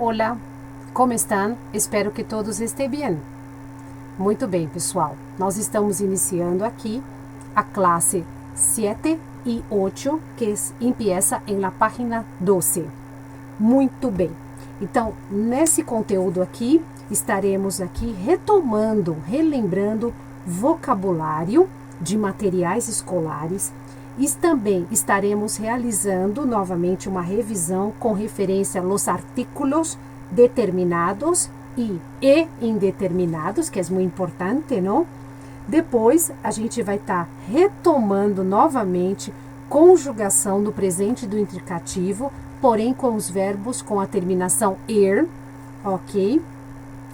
Olá, como estão? Espero que todos estejam bem. Muito bem, pessoal. Nós estamos iniciando aqui a classe 7 e 8, que empieza em la página 12. Muito bem. Então, nesse conteúdo aqui, estaremos aqui relembrando vocabulário de materiais escolares e também estaremos realizando novamente uma revisão com referência aos artículos determinados e indeterminados, que é muito importante, não? Depois, a gente vai estar retomando novamente conjugação do presente do indicativo, porém com os verbos com a terminação er, ok?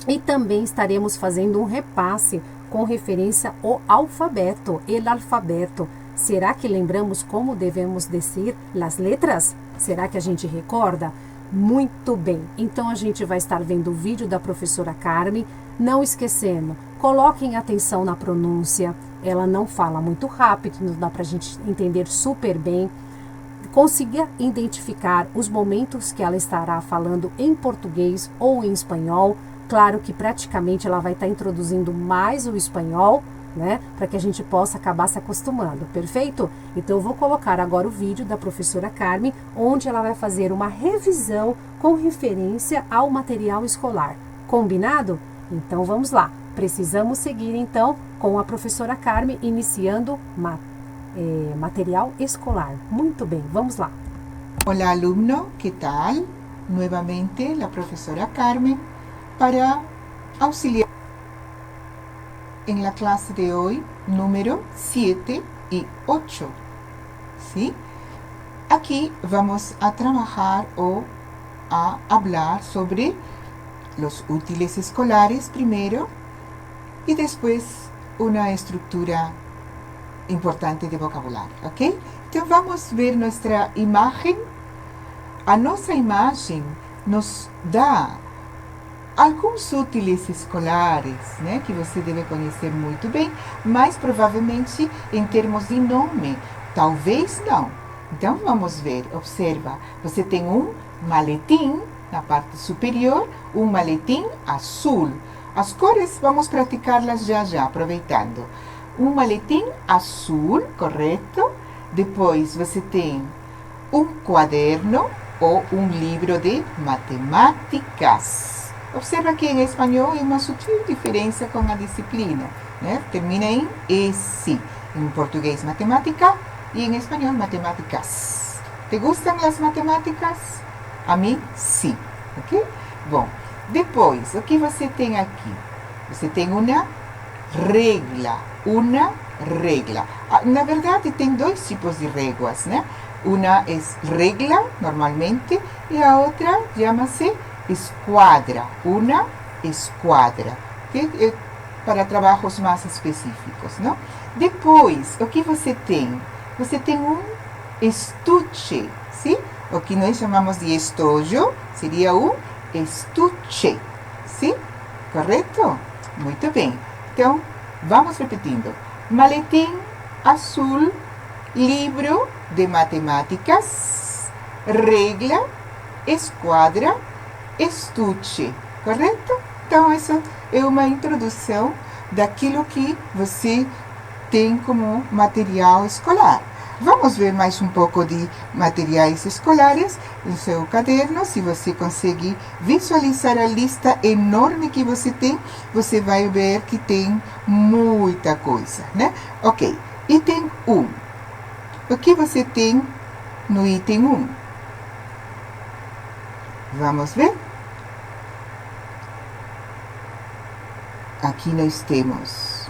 E também estaremos fazendo um repasse com referência ao alfabeto, el alfabeto. Será que lembramos como devemos dizer as letras? Será que a gente recorda? Muito bem. Então, a gente vai estar vendo o vídeo da professora Carmen. Não esquecendo, coloquem atenção na pronúncia. Ela não fala muito rápido, não dá para a gente entender super bem. Consiga identificar os momentos que ela estará falando em português ou em espanhol. Claro que praticamente ela vai estar introduzindo mais o espanhol, né? Para que a gente possa acabar se acostumando, perfeito? Então eu vou colocar agora o vídeo da professora Carmen, onde ela vai fazer uma revisão com referência ao material escolar. Combinado? Então vamos lá. Precisamos seguir então com a professora Carmen, iniciando material escolar. Muito bem, vamos lá. Hola alumno, ¿qué tal? Nuevamente la profesora Carmen para auxiliar en la clase de hoy, número 7 y 8. ¿Sí? Aquí vamos a trabajar o a hablar sobre los útiles escolares primero y después una estructura importante de vocabulario, ¿ok? Entonces vamos a ver nuestra imagen. A nossa imagem nos dá alguns útiles escolares, né, que você deve conhecer muito bem, mas provavelmente em termos de nome, talvez não. Então vamos ver, observa, você tem um maletim na parte superior, um maletim azul. As cores vamos praticá-las já, aproveitando. Um maletim azul, correto? Depois você tem um quaderno ou um livro de matemáticas. Observa que em espanhol é uma sutil diferença com a disciplina, né? Termina em esse. Em português, matemática, e em espanhol, matemáticas. Te gustam as matemáticas? A mim, sim. Ok? Bom, depois, o que você tem aqui? Você tem uma regla. Na verdade, tem dois tipos de regras, né? Uma é regla, normalmente, e a outra chama-se esquadra, uma esquadra, que é para trabalhos mais específicos, não? Depois, o que você tem? Você tem um estuche, sim? O que nós chamamos de estojo seria um estuche, sim? Correto? Muito bem. Então, vamos repetindo. Maletim azul, livro de matemáticas, regla, esquadra, estuche, correto? Então, essa é uma introdução daquilo que você tem como material escolar. Vamos ver mais um pouco de materiais escolares no seu caderno. Se você conseguir visualizar a lista enorme que você tem, você vai ver que tem muita coisa, né? Ok, item 1. O que você tem no item 1? Vamos ver? Aqui nós temos,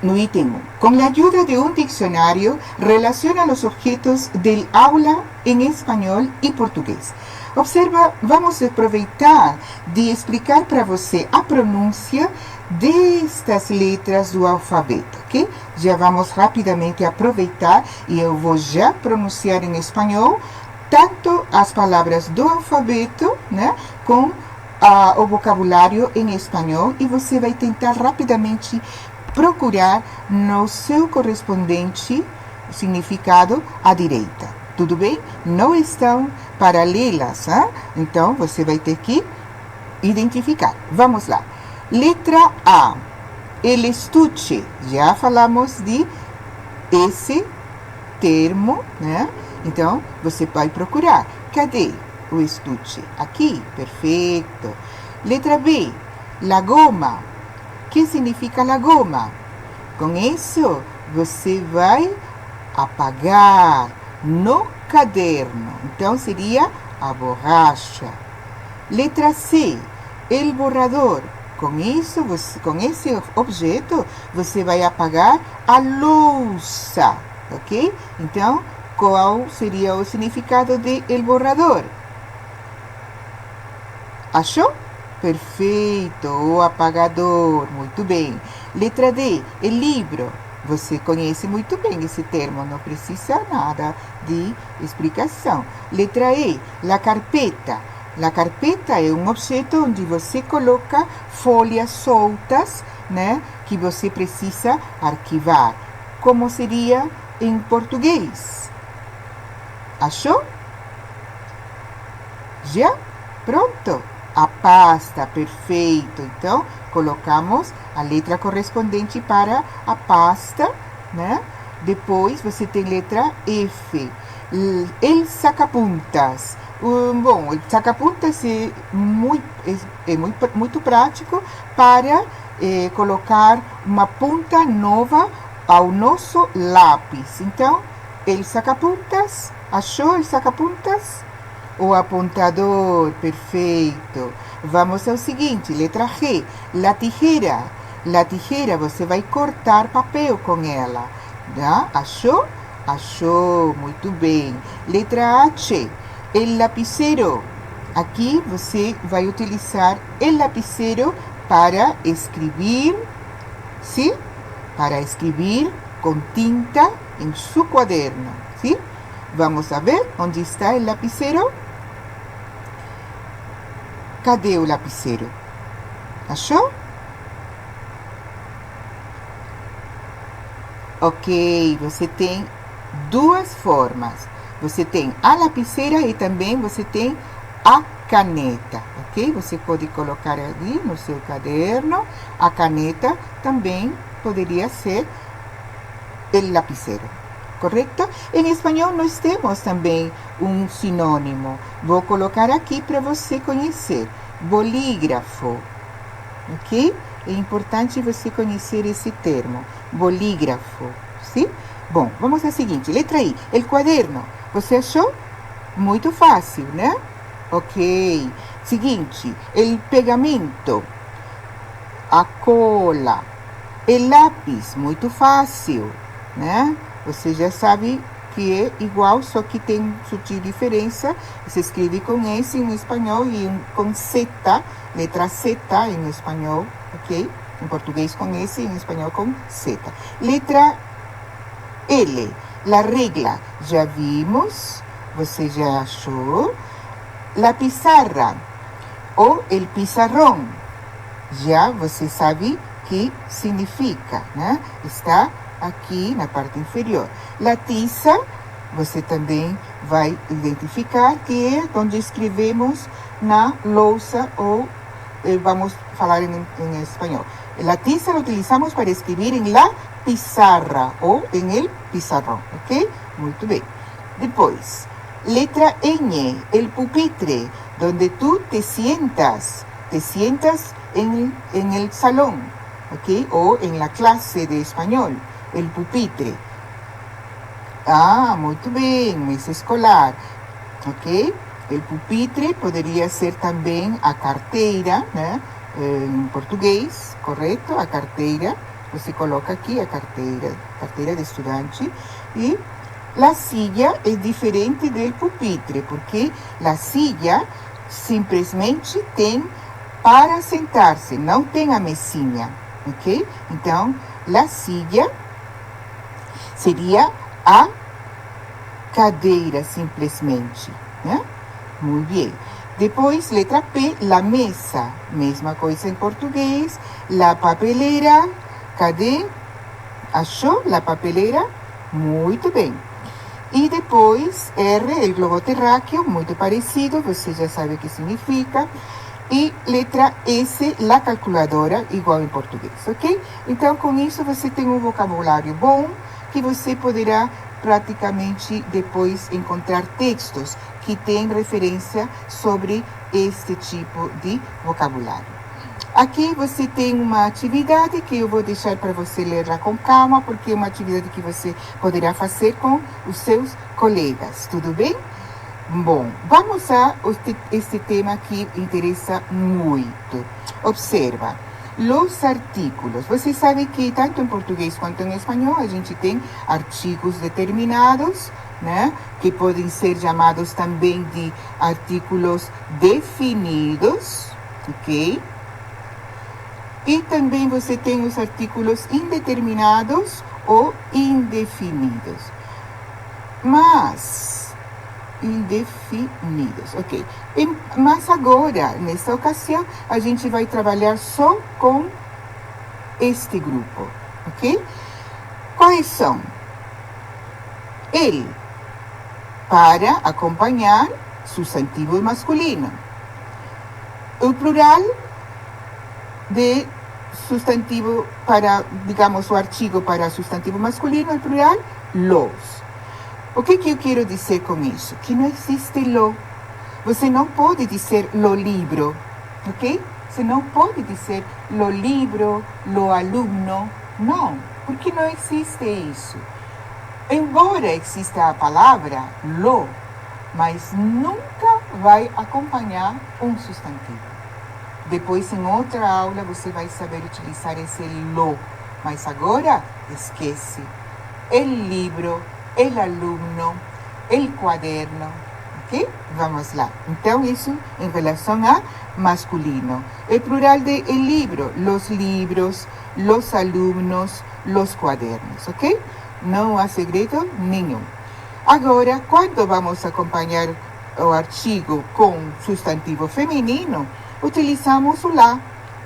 no item 1, con la ayuda de un diccionario, relaciona los objetos del aula en español y portugués. Observa, vamos a aproveitar de explicar para você a pronúncia destas letras do alfabeto, ok? Já vamos rapidamente aproveitar e eu vou já pronunciar em espanhol tanto as palavras do alfabeto, né, com o vocabulário em espanhol, e você vai tentar rapidamente procurar no seu correspondente significado à direita. Tudo bem? Não estão paralelas, hein? Então, você vai ter que identificar. Vamos lá. Letra A. El estuche. Já falamos de esse termo, né? Então, você vai procurar. Cadê o estuche? Aqui. Perfeito. Letra B. La goma. O que significa la goma? Com isso, você vai apagar no caderno. Então, seria a borracha. Letra C. El borrador. Com isso, com esse objeto, você vai apagar a louça, ok? Então, qual seria o significado de el borrador? Achou? Perfeito, o apagador, muito bem. Letra D, el libro. Você conhece muito bem esse termo, não precisa nada de explicação. Letra E, la carpeta. La carpeta é um objeto onde você coloca folhas soltas, né, que você precisa arquivar. Como seria em português? Achou? Já? Pronto. A pasta, perfeito. Então, colocamos a letra correspondente para a pasta, né? Depois, você tem letra F. El sacapuntas. Bom, o sacapuntas é muito prático para colocar uma ponta nova ao nosso lápis. Então, el sacapuntas. Achou el sacapuntas? O apontador, perfeito. Vamos ao seguinte, letra G, la tijera. La tijera, você vai cortar papel com ela. Tá? Achou? Achou, muito bem. Letra H, el lapicero. Aqui você vai utilizar el lapicero para escrever, sim? Para escrever com tinta em seu quaderno, sim? Vamos a ver onde está el lapicero. Cadê o lapicero? Achou? Ok, você tem duas formas. Você tem a lapicera e também você tem a caneta, ok? Você pode colocar ali no seu caderno. A caneta também poderia ser el lapicero. Correto? Em espanhol nós temos também um sinônimo. Vou colocar aqui para você conhecer. Bolígrafo. Ok? É importante você conhecer esse termo. Bolígrafo. Sim? Bom, vamos ao seguinte. Letra I. El quaderno. Você achou? Muito fácil, né? Ok. Seguinte. El pegamento. A cola. El lápis. Muito fácil, né? Você já sabe que é igual, só que tem sutil diferença. Se escreve com S em espanhol e com Z, letra Z em espanhol, ok? Em português com S e em espanhol com Z. Letra L, la regla. Já vimos, você já achou. La pizarra, ou el pizarrón. Já você sabe que significa, né? Está aqui na parte inferior. La tiza, você também vai identificar que é onde escrevemos na louça ou vamos falar em espanhol. La tiza la utilizamos para escrever em la pizarra ou em el pizarrón, ok? Muito bem. Depois, letra N, el pupitre, donde tú te sientas en el salón, ok? O en la clase de español. El pupitre. Ah, muito bem, mesa escolar. Ok? El pupitre poderia ser também a carteira, né? Em português, correto? A carteira. Você coloca aqui a carteira de estudante. E la silla é diferente del pupitre, porque la silla simplesmente tem para sentar-se, não tem a mesinha, ok? Então, la silla seria a cadeira, simplesmente, né? Muito bem. Depois, letra P, la mesa. Mesma coisa em português. La papelera. Cadê? Achou? La papelera. Muito bem. E depois, R, o globo terráqueo, muito parecido, você já sabe o que significa. E letra S, a calculadora, igual em português, ok? Então, com isso, você tem um vocabulário bom, que você poderá praticamente depois encontrar textos que têm referência sobre este tipo de vocabulário. Aqui você tem uma atividade que eu vou deixar para você ler com calma, porque é uma atividade que você poderá fazer com os seus colegas, tudo bem? Bom, vamos a este tema que interessa muito. Observa, os artículos. Você sabe que tanto em português quanto em espanhol a gente tem artigos determinados, né? Que podem ser chamados também de artículos definidos, ok? E também você tem os artículos indeterminados ou indefinidos. Indefinidos, ok. Mas agora, nesta ocasião, a gente vai trabalhar só com este grupo, ok? Quais são? El, para acompanhar substantivo masculino. O plural de substantivo para, digamos, o artigo para substantivo masculino, o plural, los. O que eu quero dizer com isso? Que não existe lo. Você não pode dizer lo libro, ok? Você não pode dizer lo libro, lo alumno. Não, porque não existe isso. Embora exista a palavra lo, mas nunca vai acompanhar um substantivo. Depois, em outra aula, você vai saber utilizar esse lo. Mas agora, esquece. El libro, el alumno, el cuaderno, ok? Vamos lá. Então, isso em relação a masculino. O plural de el libro, los libros, los alumnos, los cuadernos, ok? Não há segredo nenhum. Agora, quando vamos acompanhar o artigo com substantivo feminino, utilizamos o lá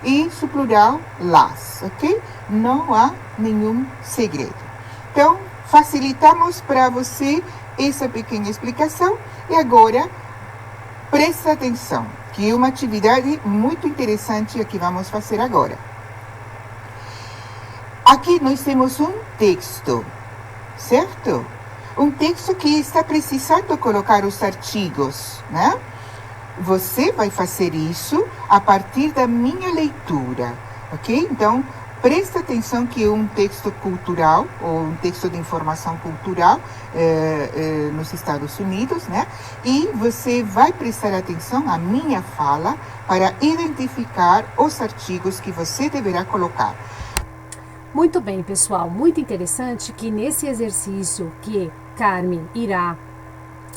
e o plural las, ok? Não há nenhum segredo. Então, facilitamos para você essa pequena explicação e agora presta atenção, que é uma atividade muito interessante que vamos fazer agora. Aqui nós temos um texto, certo? Um texto que está precisando colocar os artigos, né? Você vai fazer isso a partir da minha leitura, ok? Então, presta atenção que é um texto cultural, ou um texto de informação cultural nos Estados Unidos, né? E você vai prestar atenção à minha fala para identificar os artigos que você deverá colocar. Muito bem, pessoal. Muito interessante que nesse exercício que Carmen irá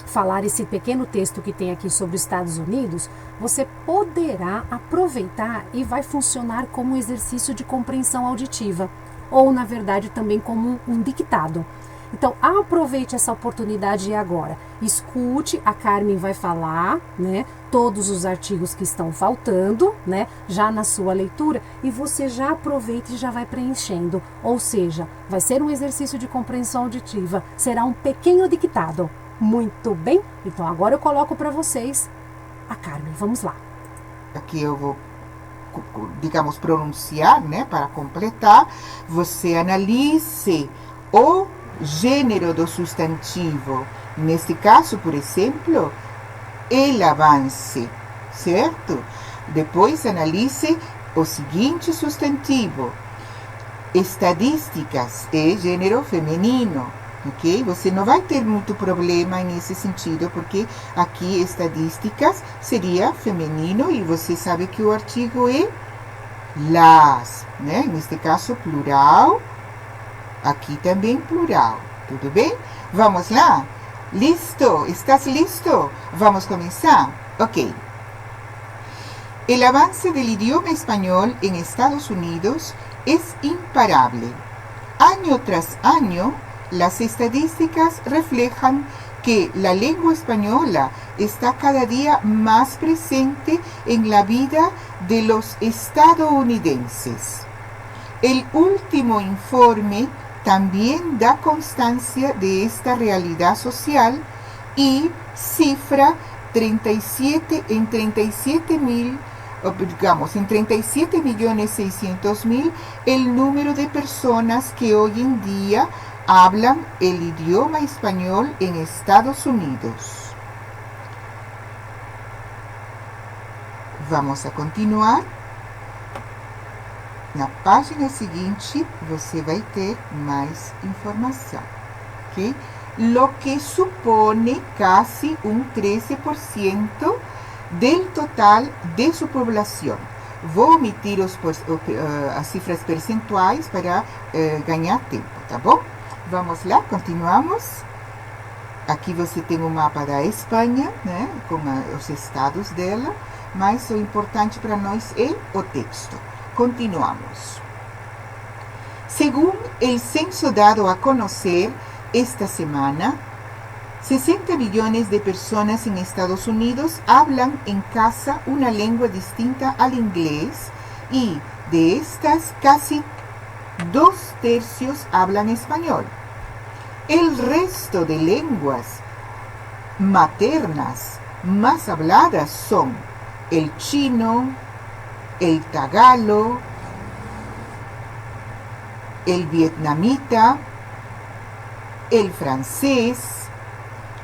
falar esse pequeno texto que tem aqui sobre os Estados Unidos, você poderá aproveitar e vai funcionar como um exercício de compreensão auditiva, ou na verdade também como um dictado. Então, aproveite essa oportunidade agora. Escute, a Carmen vai falar, né, todos os artigos que estão faltando, né, já na sua leitura, e você já aproveita e já vai preenchendo. Ou seja, vai ser um exercício de compreensão auditiva, será um pequeno dictado. Muito bem? Então, agora eu coloco para vocês a Carmen. Vamos lá. Aqui eu vou, digamos, pronunciar, né, para completar. Você analise o gênero do substantivo. Neste caso, por exemplo, el avance, certo? Depois analise o seguinte substantivo. Estadísticas é gênero feminino, ok? Você não vai ter muito problema nesse sentido, porque aqui estadísticas seria feminino e você sabe que o artigo é las, né? Neste caso, plural. Aqui também plural, tudo bem? Vamos lá? Listo? ¿Estás listo? Vamos começar? Ok. El avance del idioma español en Estados Unidos es imparable. Año tras año, las estadísticas reflejan que la lengua española está cada día más presente en la vida de los estadounidenses. El último informe también da constancia de esta realidad social y cifra 37.600.000 el número de personas que hoy en día hablan el idioma español en Estados Unidos. Vamos a continuar. Na página seguinte, você vai ter mais informação, ok? Lo que supone casi un 13% del total de su población. Vou omitir as cifras percentuais para ganhar tempo, tá bom? Vamos lá, continuamos. Aqui você tem um mapa da Espanha, né, com os estados dela, mas o importante para nós é o texto. Continuamos. Según el censo dado a conocer esta semana, 60 millones de personas en Estados Unidos hablan en casa una lengua distinta al inglés y de estas casi 2/3 hablan español. El resto de lenguas maternas más habladas son el chino, el tagalo, el vietnamita, el francés,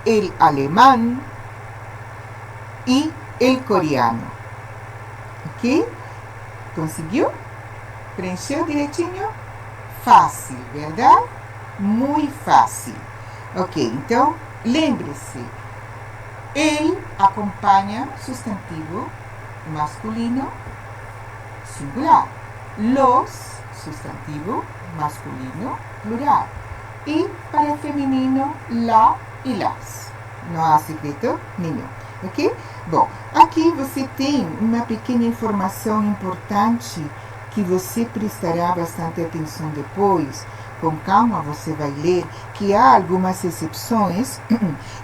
el alemán y el coreano. ¿Ok? ¿Consiguió? ¿Preencheu direitinho? Fácil, verdade? Muito fácil. Ok, então, lembre-se. Ele acompanha substantivo masculino singular. Los, substantivo masculino plural. E para feminino, la e las. Não há segredo nenhum, ok? Bom, aqui você tem uma pequena informação importante que você prestará bastante atenção depois. Com calma você vai ler que há algumas exceções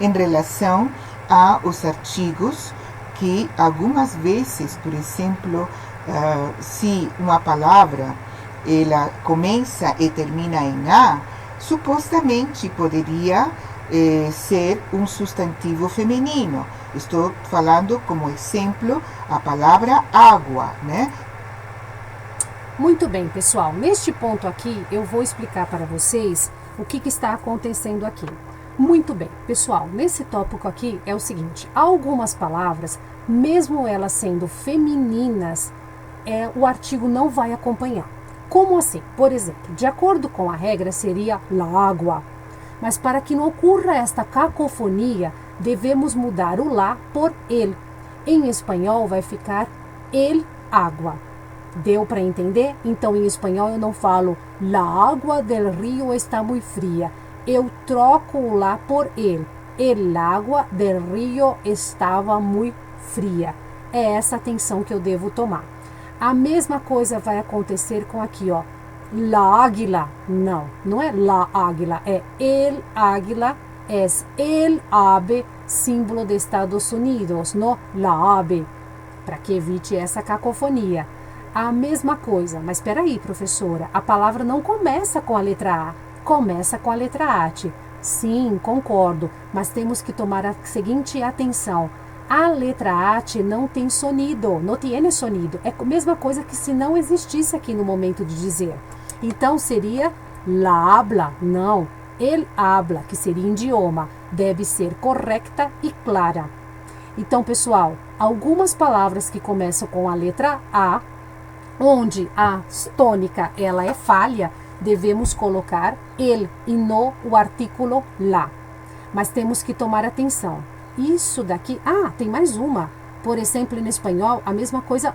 em relação aos artigos que algumas vezes, por exemplo, se uma palavra ela começa e termina em A, supostamente poderia ser um substantivo feminino. Estou falando como exemplo a palavra água, né? Muito bem, pessoal. Neste ponto aqui, eu vou explicar para vocês o que está acontecendo aqui. Muito bem, pessoal. Nesse tópico aqui é o seguinte. Há algumas palavras, mesmo elas sendo femininas, o artigo não vai acompanhar. Como assim? Por exemplo, de acordo com a regra, seria la água. Mas para que não ocorra esta cacofonia, devemos mudar o lá por el. Em espanhol vai ficar el água. Deu para entender? Então, em espanhol eu não falo la água del río está muy fría. Eu troco o lá por el. El água del río estava muy fría. É essa atenção que eu devo tomar. A mesma coisa vai acontecer com aqui, ó. La águila. Não, não é la águila, é el águila, é el ave, símbolo de Estados Unidos, no la ave, para que evite essa cacofonia. A mesma coisa, mas espera aí, professora, a palavra não começa com a letra A, começa com a letra AT. Sim, concordo, mas temos que tomar a seguinte atenção. A letra AT não tem sonido, não tiene sonido. É a mesma coisa que se não existisse aqui no momento de dizer. Então seria la habla, não. El habla, que seria idioma, deve ser correta e clara. Então, pessoal, algumas palavras que começam com a letra A, onde a tônica ela é falha, devemos colocar el e no o artículo la. Mas temos que tomar atenção. Isso daqui, tem mais uma. Por exemplo, em espanhol, a mesma coisa,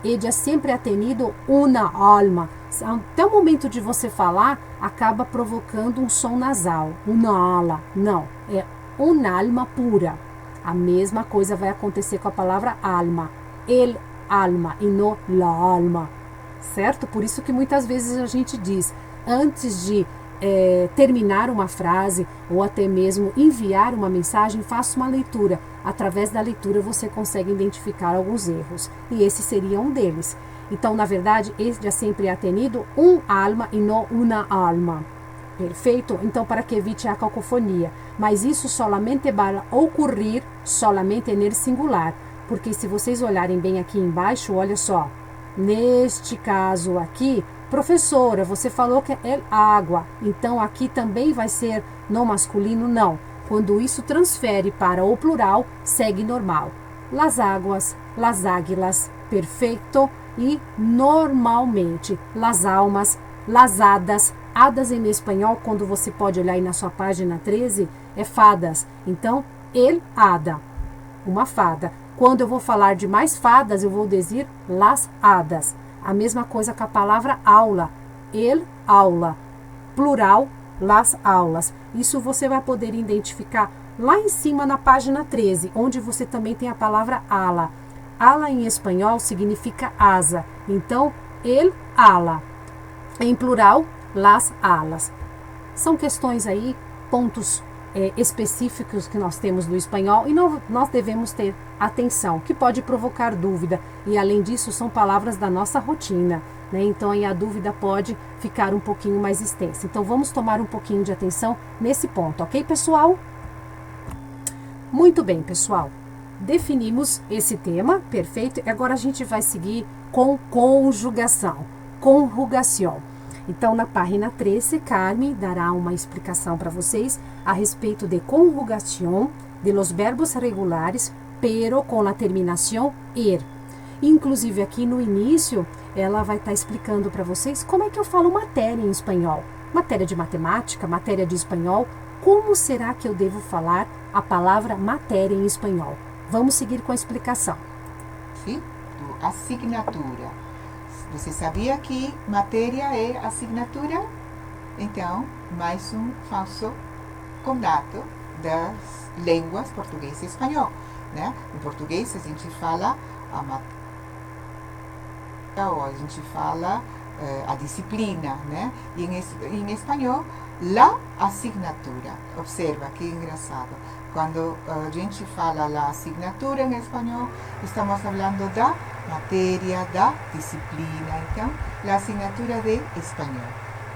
Ella sempre ha tenido una alma. Até o momento de você falar, acaba provocando um som nasal. Una ala. Não, é una alma pura. A mesma coisa vai acontecer com a palavra alma. El alma e no la alma. Certo? Por isso que muitas vezes a gente diz, antes de terminar uma frase ou até mesmo enviar uma mensagem, faça uma leitura. Através da leitura você consegue identificar alguns erros. E esse seria um deles. Então, na verdade, ella sempre ha tenido alma e não una alma. Perfeito? Então, para que evite a cacofonia. Mas isso solamente vai ocorrer somente no singular. Porque se vocês olharem bem aqui embaixo, olha só. Neste caso aqui, professora, você falou que é água. Então, aqui também vai ser no masculino? Não. Quando isso transfere para o plural, segue normal. Las águas, las águilas, perfeito. E normalmente, las almas, las hadas. Hadas em espanhol, quando você pode olhar aí na sua página 13, é fadas. Então, el hada, uma fada. Quando eu vou falar de mais fadas, eu vou dizer las hadas. A mesma coisa com a palavra aula. El aula. Plural, las aulas. Isso você vai poder identificar lá em cima na página 13, onde você também tem a palavra ala. Ala em espanhol significa asa. Então, el ala. Em plural, las alas. São questões aí, pontos específicos que nós temos no espanhol e nós devemos ter atenção, que pode provocar dúvida. E além disso, são palavras da nossa rotina, né? Então aí a dúvida pode ficar um pouquinho mais extensa. Então vamos tomar um pouquinho de atenção nesse ponto, ok, pessoal? Muito bem, pessoal. Definimos esse tema, perfeito. E agora a gente vai seguir com conjugação. Conjugação. Então, na página 13, Carmen dará uma explicação para vocês a respeito de conjugação de los verbos regulares, pero com a terminação er. Inclusive, aqui no início, ela vai estar explicando para vocês como é que eu falo matéria em espanhol. Matéria de matemática, matéria de espanhol. Como será que eu devo falar a palavra matéria em espanhol? Vamos seguir com a explicação. Sim, assinatura. Você sabia que matéria é assinatura? Então, mais um falso contato das línguas português e espanhol, né? Em português a gente fala a matéria, ou a gente fala a disciplina, né? E em espanhol, la assinatura. Observa que engraçado. Quando a gente fala a assinatura em espanhol, estamos falando da matéria, da disciplina. Então, a assinatura de espanhol,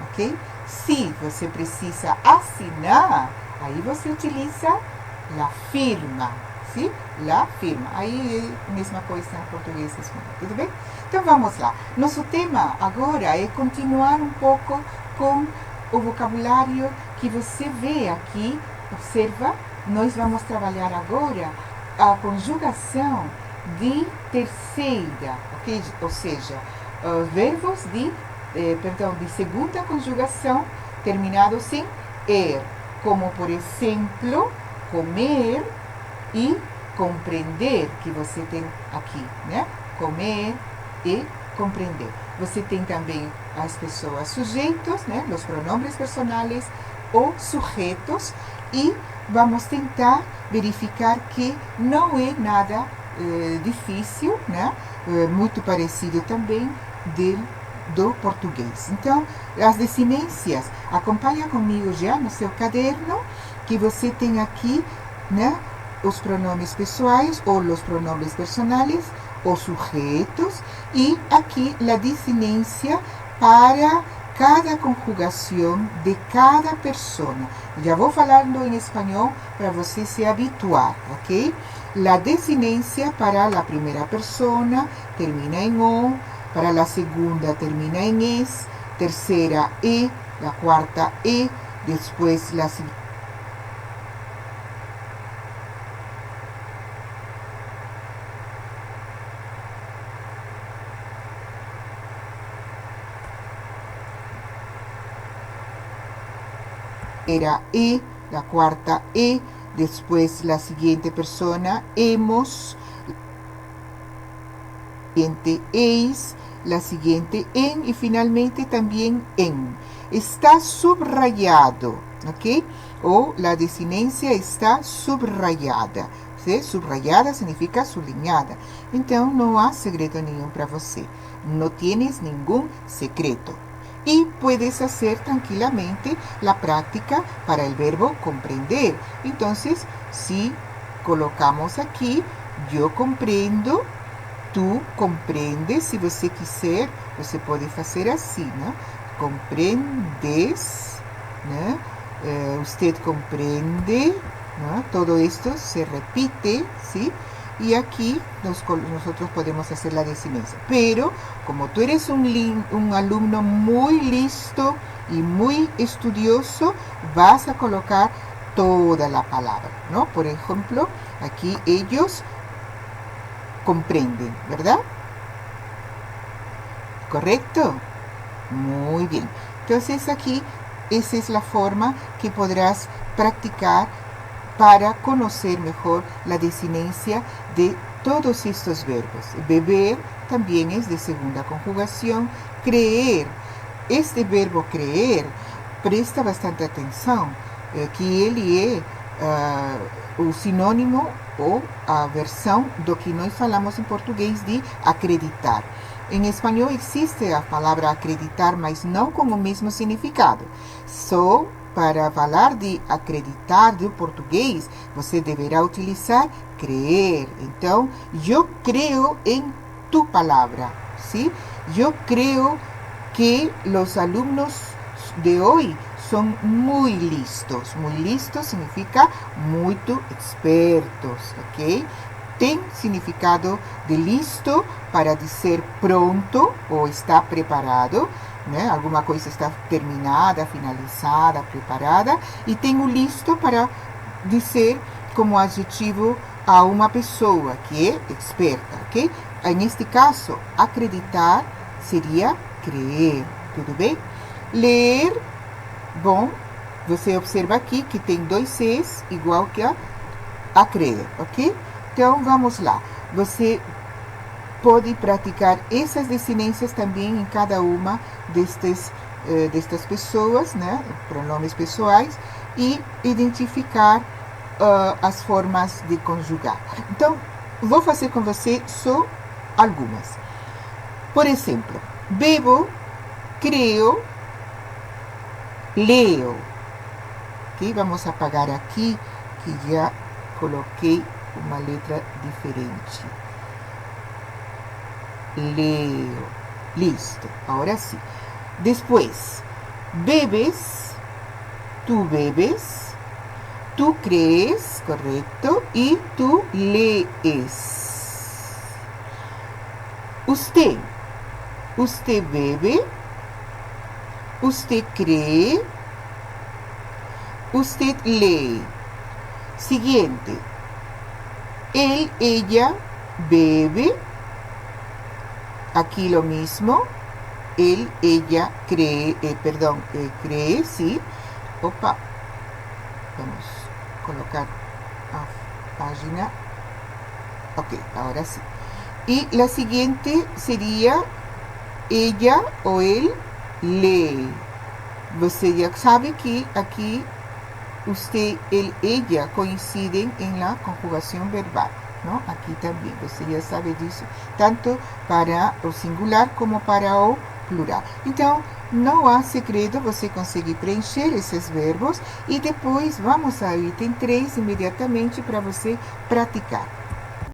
ok? Se você precisa assinar, aí você utiliza a firma, sim? La firma. Aí é a mesma coisa em português e espanhol, tudo bem? Então, vamos lá. Nosso tema agora é continuar um pouco com o vocabulário que você vê aqui. Observa. Nós vamos trabalhar agora a conjugação de terceira, ok? Ou seja, verbos de segunda conjugação terminados em er, como por exemplo, comer e compreender, que você tem aqui, né? Comer e compreender. Você tem também as pessoas sujeitos, né? Os pronombres personais ou sujeitos, e vamos tentar verificar que não é nada difícil, né? Muito parecido também do português. Então, as desinências, acompanha comigo já no seu caderno, que você tem aqui, né? Os pronomes pessoais ou os pronomes personais, os sujeitos, e aqui a desinência para cada conjugação de cada pessoa. Já vou falando em espanhol para você se habituar, ok? La desinência para a primeira persona termina em o, para a segunda termina em es, terceira e, a quarta e, depois la era e, la cuarta e, después la siguiente persona, hemos, la siguiente eis, la siguiente en y finalmente también en. Está subrayado, ¿ok? O la desinência está subrayada. ¿Sí? Subrayada significa sublinhada. Então, não há segredo nenhum para você. Não tienes nenhum secreto. Y puedes hacer tranquilamente la práctica para el verbo comprender. Entonces, si colocamos aquí, yo comprendo, tú comprendes. Si você quiser, você pode fazer assim, ¿no? Comprendes, né? Usted comprende, ¿no? Todo esto se repite, ¿sí? Y aquí nosotros podemos hacer la desinencia. Pero como tú eres un alumno muy listo y muy estudioso, vas a colocar toda la palabra, ¿no? Por ejemplo, aquí ellos comprenden, ¿verdad? ¿Correcto? Muy bien. Entonces aquí esa es la forma que podrás practicar para conocer mejor la desinencia de todos estos verbos. Beber también es de segunda conjugación. Creer, este verbo creer, presta bastante atenção, que ele é o sinônimo ou a versão do que nós falamos em português de acreditar. Em espanhol existe a palavra acreditar, mas não com o mesmo significado. Só para falar de acreditar do português, você deverá utilizar creer. Então, eu creio em tu palavra, ¿sí? Eu creio que os alunos de hoje são muito listos. Muito listos significa muito expertos, ok? Tem significado de listo para dizer pronto ou está preparado, né? Alguma coisa está terminada, finalizada, preparada. E tem o listo para dizer como adjetivo a uma pessoa que é experta, ok? Neste caso, acreditar seria creer, tudo bem? Ler, bom, você observa aqui que tem dois Cs igual que a crer, ok? Então, vamos lá. Você pode praticar essas desinências também em cada uma destas pessoas, né? Pronomes pessoais, e identificar as formas de conjugar. Então, vou fazer com você só algumas. Por exemplo, bebo, creo, leo. Ok? Vamos apagar aqui, que já coloquei uma letra diferente. Leo. Listo. Ahora sí. Después, bebes, tú crees, correcto, y tú lees. Usted bebe, usted cree, usted lee. Siguiente. Él, ella, bebe. Aquí lo mismo. Él, ella, cree, cree, sí. Opa. Vamos a colocar a página. Ok, ahora sí. Y la siguiente sería ella o él lee. Você já sabe que aqui usted, él, ella coinciden en la conjugación verbal, ¿no? Aquí también, você já sabe disso, tanto para o singular como para o plural. Então, não há segredo, você consegue preencher esses verbos e depois vamos ao item 3 imediatamente para você praticar.